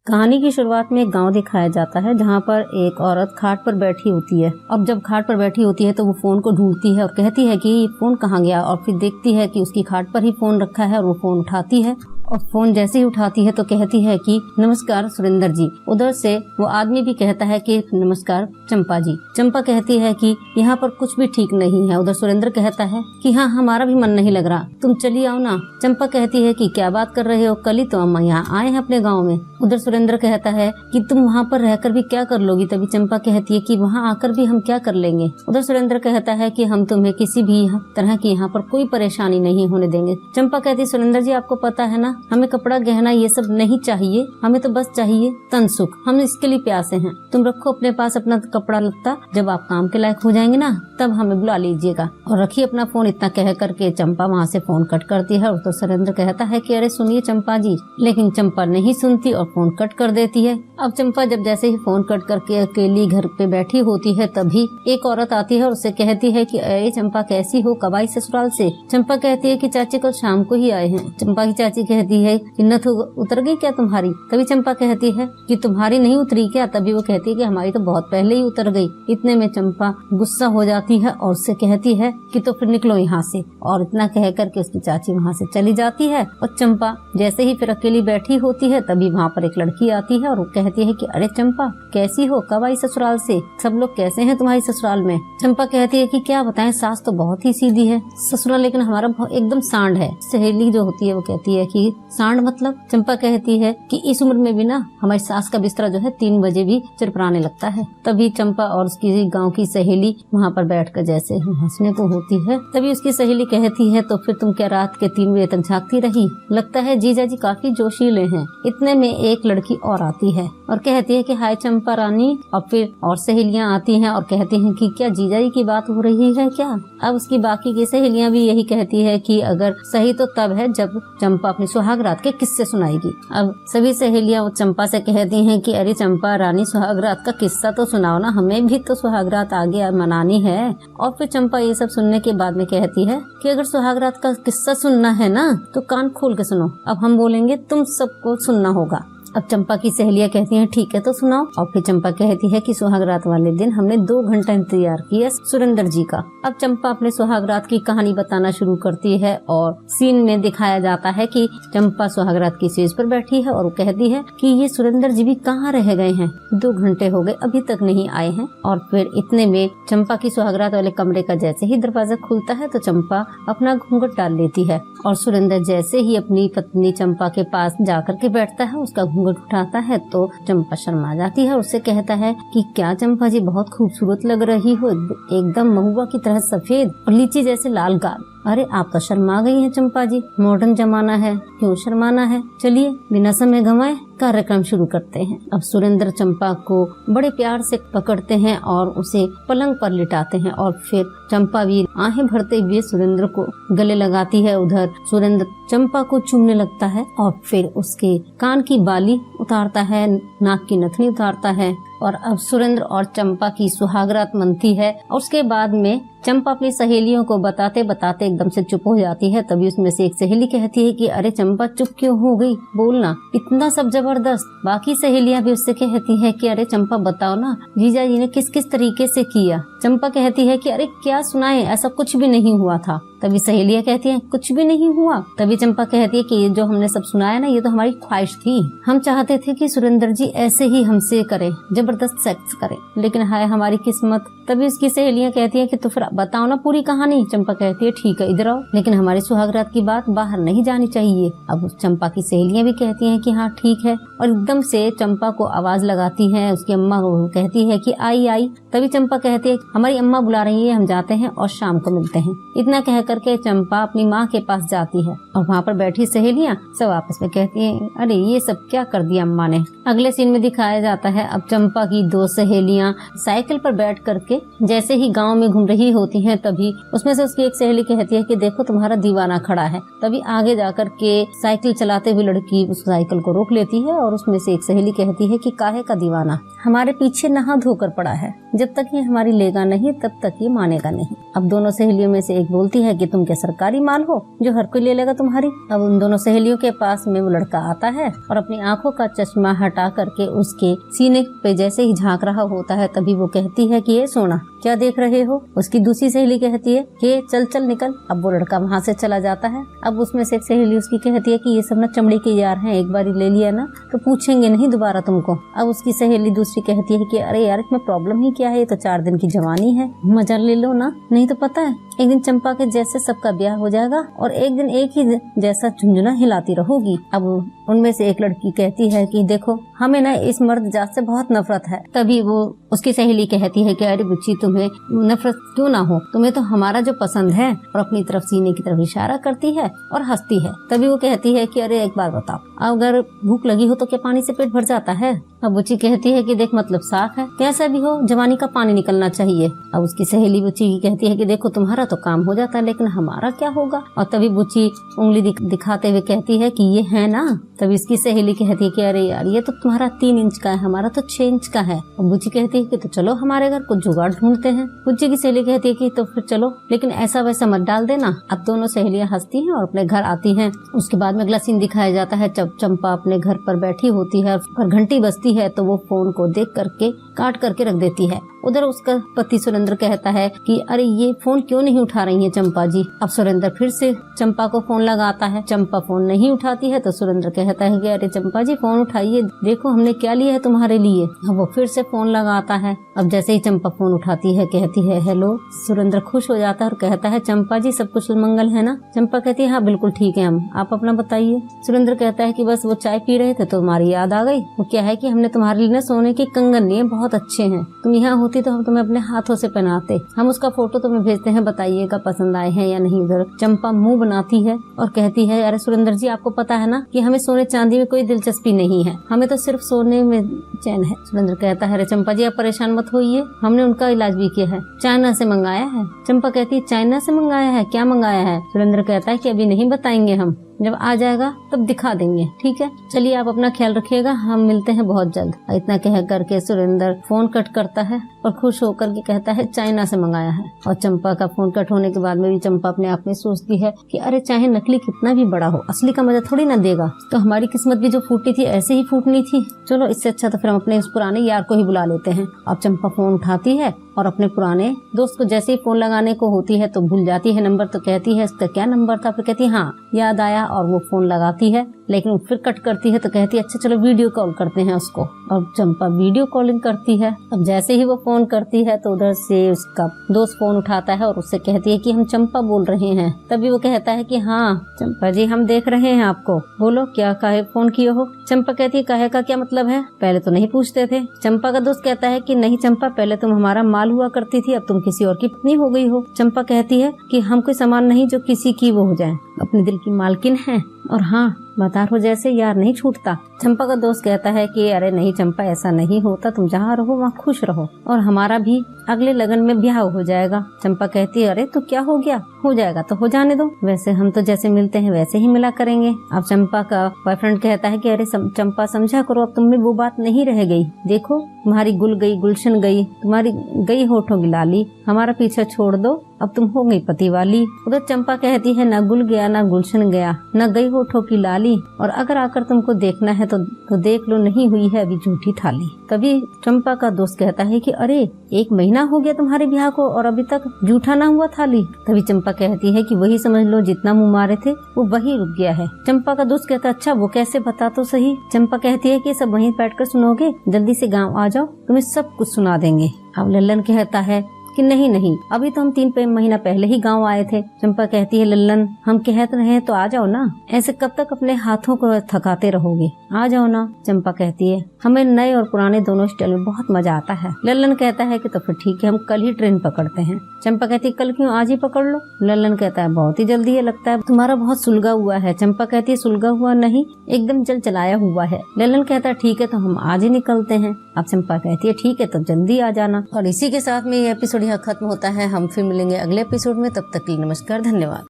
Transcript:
कहानी की शुरुआत में एक गांव दिखाया जाता है जहां पर एक औरत खाट पर बैठी होती है। अब जब खाट पर बैठी होती है तो वो फोन को ढूंढती है और कहती है कि ये फोन कहाँ गया, और फिर देखती है कि उसकी खाट पर ही फोन रखा है और वो फोन उठाती है और फोन जैसे ही उठाती है तो कहती है कि नमस्कार सुरेंद्र जी। उधर से वो आदमी भी कहता है कि नमस्कार चंपा जी। चंपा कहती है कि यहाँ पर कुछ भी ठीक नहीं है। उधर सुरेंद्र कहता है कि हाँ, हमारा भी मन नहीं लग रहा, तुम चली आओ ना। चंपा कहती है कि क्या बात कर रहे हो, कल ही तो हम यहाँ आए हैं अपने गाँव में। उधर सुरेंद्र कहता है कि तुम वहाँ पर रहकर भी क्या कर लोगी। तभी चंपा कहती है कि वहाँ आकर भी हम क्या कर लेंगे। उधर सुरेंद्र कहता है कि हम तुम्हें किसी भी तरह की यहाँ पर कोई परेशानी नहीं होने देंगे। चंपा कहती है सुरेंद्र जी, आपको पता है ना, हमें कपड़ा गहना ये सब नहीं चाहिए, हमें तो बस चाहिए तन सुख, हम इसके लिए प्यासे हैं। तुम रखो अपने पास अपना कपड़ा लत्ता, जब आप काम के लायक हो जाएंगे ना तब हमें बुला लीजिएगा, और रखिए अपना फोन। इतना कह करके चंपा वहाँ से फोन कट करती है। और तो सुरेंद्र कहता है कि अरे सुनिए चंपा जी, लेकिन चंपा नहीं सुनती और फोन कट कर देती है। अब चंपा जब जैसे ही फोन कट करके अकेली घर पे बैठी होती है तभी एक औरत आती है और उससे कहती है कि अरे चंपा कैसी हो, कब आई ससुराल से। चंपा कहती है कि चाची कल शाम को ही आए हैं। चंपा की चाची कहती है कि नथ उतर गई क्या तुम्हारी। तभी चंपा कहती है कि तुम्हारी नहीं उतरी क्या। तभी वो कहती है कि हमारी तो बहुत पहले ही उतर गई। इतने में चंपा गुस्सा हो जाती है और उससे कहती है कि तो फिर निकलो यहाँ से, और इतना कह करके उसकी चाची वहाँ से चली जाती है। और चंपा जैसे ही फिर अकेली बैठी होती है तभी वहाँ पर एक लड़की आती है और वो कहती है कि अरे चंपा कैसी हो, कब आई ससुराल से, सब लोग कैसे हैं तुम्हारी ससुराल में। चंपा कहती है कि क्या बताएं, सास तो बहुत ही सीधी है, ससुराल लेकिन हमारा एकदम सांड है। सहेली जो होती है वो कहती है कि सांड मतलब। चंपा कहती है कि इस उम्र में भी ना हमारी सास का बिस्तरा जो है 3 बजे भी चिरपराने लगता है। तभी चंपा और उसकी गांव की सहेली वहाँ पर बैठकर जैसे हंसने को होती है। तभी उसकी सहेली कहती है तो फिर तुम क्या रात के 3 बजे तक झाँकती रही, लगता है जीजा जी काफी जोशीले हैं। इतने में एक लड़की और आती है और कहती है कि हाय चंपा रानी। और फिर और सहेलियाँ आती हैं और कहती हैं कि क्या जीजा जी की बात हो रही है क्या। अब उसकी बाकी की सहेलियाँ भी यही कहती है कि अगर सही तो तब है जब चंपा अपनी सुहाग रात के किस्से सुनाएगी। अब सभी सहेलियाँ चंपा से कहती हैं कि अरे चंपा रानी सुहाग रात का किस्सा तो सुनाओ ना, हमें भी तो सुहाग रात आगे मनानी है। और फिर चंपा ये सब सुनने के बाद में कहती है कि अगर सुहाग रात का किस्सा सुनना है ना तो कान खोल के सुनो, अब हम बोलेंगे तुम सबको सुनना होगा। अब चंपा की सहेलियाँ कहती हैं ठीक है तो सुनाओ। और फिर चंपा कहती है कि सुहाग रात वाले दिन हमने 2 घंटा इंतजार किया सुरेंद्र जी का। अब चंपा अपने सुहाग रात की कहानी बताना शुरू करती है और सीन में दिखाया जाता है कि चंपा सुहाग रात की स्टेज पर बैठी है और वो कहती है कि ये सुरेंद्र जी भी कहाँ रह गए हैं, 2 घंटे हो गए अभी तक नहीं आए हैं। और फिर इतने में चंपा की सुहाग रात वाले कमरे का जैसे ही दरवाजा खुलता है तो चंपा अपना घूंघट डाल लेती है और सुरेंद्र जैसे ही अपनी पत्नी चंपा के पास जाकर के बैठता है, उसका घूंघट उठाता है तो चंपा शर्मा जाती है। उससे कहता है कि क्या चंपा जी बहुत खूबसूरत लग रही हो, एकदम महुआ की तरह सफेद और लीची जैसे लाल गाल। अरे आप तो शर्मा गई हैं चंपा जी, मॉडर्न जमाना है, क्यों शर्माना है। चलिए बिना समय गंवाए कार्यक्रम शुरू करते हैं। अब सुरेंद्र चंपा को बड़े प्यार से पकड़ते हैं और उसे पलंग पर लिटाते हैं और फिर चंपा भी आहें भरते हुए सुरेंद्र को गले लगाती है। उधर सुरेंद्र चंपा को चूमने लगता है और फिर उसके कान की बाली उतारता है, नाक की नथनी उतारता है। और अब सुरेंद्र और चंपा की सुहागरात मनती है और उसके बाद में चंपा अपनी सहेलियों को बताते बताते एकदम से चुप हो जाती है। तभी उसमें से एक सहेली कहती है कि अरे चंपा चुप क्यों हो गई, बोलना, इतना सब जबरदस्त। बाकी सहेलियां भी उससे कहती है कि अरे चंपा बताओ ना जीजा जी ने किस किस तरीके से किया। चंपा कहती है कि अरे क्या सुनाए, ऐसा कुछ भी नहीं हुआ था। तभी सहेलियां कहती हैं कुछ भी नहीं हुआ। तभी चंपा कहती है कि ये जो हमने सब सुनाया ना, ये तो हमारी ख्वाहिश थी, हम चाहते थे कि सुरेंद्र जी ऐसे ही हमसे करें, जबरदस्त सेक्स करें, लेकिन हाय हमारी किस्मत। तभी उसकी सहेलियां कहती हैं कि तो फिर बताओ ना पूरी कहानी। चंपा कहती है ठीक है इधर आओ, लेकिन हमारी सुहागरात की बात बाहर नहीं जानी चाहिए। अब चंपा की सहेलियां भी कहती हैं कि हाँ ठीक है, और एकदम से चंपा को आवाज लगाती है उसकी अम्मा को, कहती है कि आई आई। तभी चंपा कहती है हमारी अम्मा बुला रही है, हम जाते हैं और शाम को मिलते हैं। इतना कह करके चंपा अपनी माँ के पास जाती है और वहाँ पर बैठी सहेलियां सब आपस में कहती हैं अरे ये सब क्या कर दिया अम्मा ने। अगले सीन में दिखाया जाता है अब चंपा की 2 सहेलियां साइकिल पर बैठ करके जैसे ही गांव में घूम रही होती हैं, तभी उसमें से उसकी एक सहेली कहती है कि देखो तुम्हारा दीवाना खड़ा है। तभी आगे जाकर के साइकिल चलाते हुए लड़की उस साइकिल को रोक लेती है और उसमें से एक सहेली कहती है कि काहे का दीवाना, हमारे पीछे नहा धोकर पड़ा है, जब तक ये हमारी लेगा नहीं तब तक ये मानेगा नहीं। अब दोनों सहेलियों में से एक बोलती है कि तुम क्या सरकारी माल हो जो हर कोई ले लेगा तुम्हारी। अब उन दोनों सहेलियों के पास में वो लड़का आता है और अपनी आंखों का चश्मा हटा हटा करके उसके सीने पे जैसे ही झांक रहा होता है तभी वो कहती है कि ये सोना क्या देख रहे हो। उसकी दूसरी सहेली कहती है कि चल चल निकल। अब वो लड़का वहाँ से चला जाता है। अब उसमें से एक सहेली उसकी कहती है कि ये सब ना चमड़ी के यार हैं, एक बार ले लिया ना तो पूछेंगे नहीं दोबारा तुमको। अब उसकी सहेली दूसरी कहती है कि अरे यार इसमें प्रॉब्लम ही क्या है, ये तो 4 दिन की जवानी है, मजा ले लो ना, नहीं तो पता है एक दिन चंपा के जैसे सबका ब्याह हो जाएगा और एक दिन एक ही जैसा झुंझुना हिलाती रहोगी। अब उनमें से एक लड़की कहती है कि देखो हमें ना इस मर्द जात से बहुत नफरत है। तभी वो उसकी सहेली कहती है कि अरे बुच्ची तुम्हें नफरत क्यों ना हो, तुम्हें तो हमारा जो पसंद है, और अपनी तरफ सीने की तरफ इशारा करती है और हंसती है। तभी वो कहती है कि अरे एक बार बताओ, अगर भूख लगी हो तो क्या पानी से पेट भर जाता है। अब बुच्ची कहती है कि देख मतलब साफ है, कैसा भी हो जवानी का पानी निकलना चाहिए। अब उसकी सहेली बुच्ची कहती है कि देखो तुम्हारा तो काम हो जाता है लेकिन हमारा क्या होगा। और तभी बुच्ची उंगली दिखाते हुए कहती है कि ये है ना। तभी इसकी सहेली कहती है कि अरे यार ये तो तुम्हारा 3 इंच का है, हमारा तो 6 इंच का है। और बुच्ची कहती है कि तो चलो हमारे घर कुछ जुगाड़ ढूंढते हैं। बुच्ची की सहेली कहती है कि तो फिर चलो, लेकिन ऐसा वैसा मत डाल देना। अब दोनों सहेलियां हंसती हैं और अपने घर आती हैं। उसके बाद में अगला सीन दिखाया जाता है जब चंपा अपने घर पर बैठी होती है और घंटी बजती है तो वो फोन को देख करके काट करके रख देती है। उधर उसका पति सुरेंद्र कहता है कि अरे ये फोन क्यों नहीं उठा रही है चंपा जी। अब सुरेंद्र फिर से चंपा को फोन लगाता है। चंपा फोन नहीं उठाती है तो सुरेंद्र कहता है कि अरे चंपा जी फोन उठाइए, देखो हमने क्या लिया है तुम्हारे लिए। अब वो फिर से फोन लगाता है। अब जैसे ही चंपा फोन उठाती है कहती है हेलो। सुरेंद्र खुश हो जाता है और कहता है चंपा जी सब कुछ मंगल है ना। चंपा कहती है हाँ बिल्कुल ठीक है हम, आप अपना बताइए। सुरेंद्र कहता है कि बस वो चाय पी रहे थे तो हमारी याद आ गई। वो क्या है कि हमने तुम्हारे लिए ना सोने के कंगन लिए, बहुत अच्छे हैं, तुम यहाँ होती तो हम तुम्हें अपने हाथों से पहनाते। हम उसका फोटो तुम्हें भेजते हैं, बताइएगा पसंद आए हैं या नहीं। उधर चंपा मुंह बनाती है और कहती है अरे सुरेंद्र जी आपको पता है ना कि हमें सोने चांदी में कोई दिलचस्पी नहीं है, हमें तो सिर्फ सोने में चैन है। सुरेंद्र कहता है अरे चंपा जी आप परेशान मत होइए, हमने उनका इलाज भी किया है, चाइना से मंगाया है। चंपा कहती है चाइना से मंगाया है, क्या मंगाया है। सुरेंद्र कहता है कि अभी नहीं बताएंगे, हम जब आ जाएगा तब दिखा देंगे, ठीक है चलिए आप अपना ख्याल रखिएगा, हम मिलते हैं बहुत जल्द। इतना कह करके सुरेंद्र फोन कट करता है और खुश होकर के कहता है चाइना से मंगाया है। और चंपा का फोन कट होने के बाद में भी चंपा अपने आप में सोचती है कि अरे चाहे नकली कितना भी बड़ा हो असली का मजा थोड़ी ना देगा, तो हमारी किस्मत भी जो फूटी थी ऐसे ही फूटनी थी, चलो इससे अच्छा तो फिर हम अपने उस पुराने यार को ही बुला लेते हैं। अब चंपा फोन उठाती है और अपने पुराने दोस्त को जैसे ही फोन लगाने को होती है तो भूल जाती है नंबर, तो कहती है इसका क्या नंबर था, फिर कहती है हाँ याद आया और वो फोन लगाती है। लेकिन फिर कट करती है तो कहती है अच्छा चलो वीडियो कॉल करते हैं उसको। और चंपा वीडियो कॉलिंग करती है। अब जैसे ही वो फोन करती है तो उधर से उसका दोस्त फोन उठाता है और उससे कहती है कि हम चंपा बोल रहे हैं। तभी वो कहता है कि हाँ चंपा जी हम देख रहे हैं आपको, बोलो क्या काहे फोन किए हो। चंपा कहती है काहे का क्या मतलब है, पहले तो नहीं पूछते थे। चंपा का दोस्त कहता है कि नहीं चंपा पहले तुम हमारा माल हुआ करती थी, अब तुम किसी और की पत्नी हो गई हो। चंपा कहती है कि हम कोई सामान नहीं जो किसी की वो हो जाए, अपने दिल की मालकिन है, और हाँ बतार हो जैसे यार नहीं छूटता। चंपा का दोस्त कहता है कि अरे नहीं चंपा ऐसा नहीं होता, तुम जहाँ रहो वहाँ खुश रहो और हमारा भी अगले लगन में ब्याह हो जाएगा। चंपा कहती है अरे तो क्या हो गया, हो जाएगा तो हो जाने दो, वैसे हम तो जैसे मिलते हैं वैसे ही मिला करेंगे। अब चंपा का बॉयफ्रेंड कहता है कि अरे चंपा समझा करो, अब तुम में वो बात नहीं रह गई, देखो तुम्हारी गुल गई गुलशन गई, तुम्हारी गई होठों की लाली, हमारा पीछा छोड़ दो, अब तुम हो गई पति वाली। उधर चंपा कहती है ना गुल गया ना गुलशन गया ना गई होठों की लाली, और अगर आकर तुमको देखना है तो देख लो, नहीं हुई है अभी झूठी थाली। तभी चंपा का दोस्त कहता है कि अरे 1 महीना हो गया तुम्हारे ब्याह को और अभी तक झूठा ना हुआ थाली। तभी चंपा कहती है कि वही समझ लो जितना मुँह मारे थे वो वही रुक गया है। चंपा का दोस्त कहता है अच्छा वो कैसे, बता तो सही। चंपा कहती है कि सब वहीं बैठकर सुनोगे, जल्दी से गाँव आ जाओ तुम्हें सब कुछ सुना देंगे। अब लल्लन कहता है कि नहीं नहीं अभी तो हम 3 महीना पहले ही गांव आए थे। चंपा कहती है लल्लन हम कहते रहे तो आ जाओ ना, ऐसे कब तक अपने हाथों को थकाते रहोगे, आ जाओ ना। चंपा कहती है हमें नए और पुराने दोनों स्टाइल में बहुत मजा आता है। लल्लन कहता है कि तो फिर ठीक है हम कल ही ट्रेन पकड़ते हैं। चंपा कहती है कल क्यों, आज ही पकड़ लो। लल्लन कहता है बहुत ही जल्दी है, लगता है तुम्हारा बहुत सुलगा हुआ है। चंपा कहती है सुलगा हुआ नहीं, एकदम जल चलाया हुआ है। लल्लन कहता है ठीक है तो हम आज ही निकलते हैं। अब चंपा कहती है ठीक है तो जल्दी आ जाना। और इसी के साथ में ये एपिसोड यहाँ खत्म होता है। हम फिर मिलेंगे अगले एपिसोड में, तब तक के लिए नमस्कार, धन्यवाद।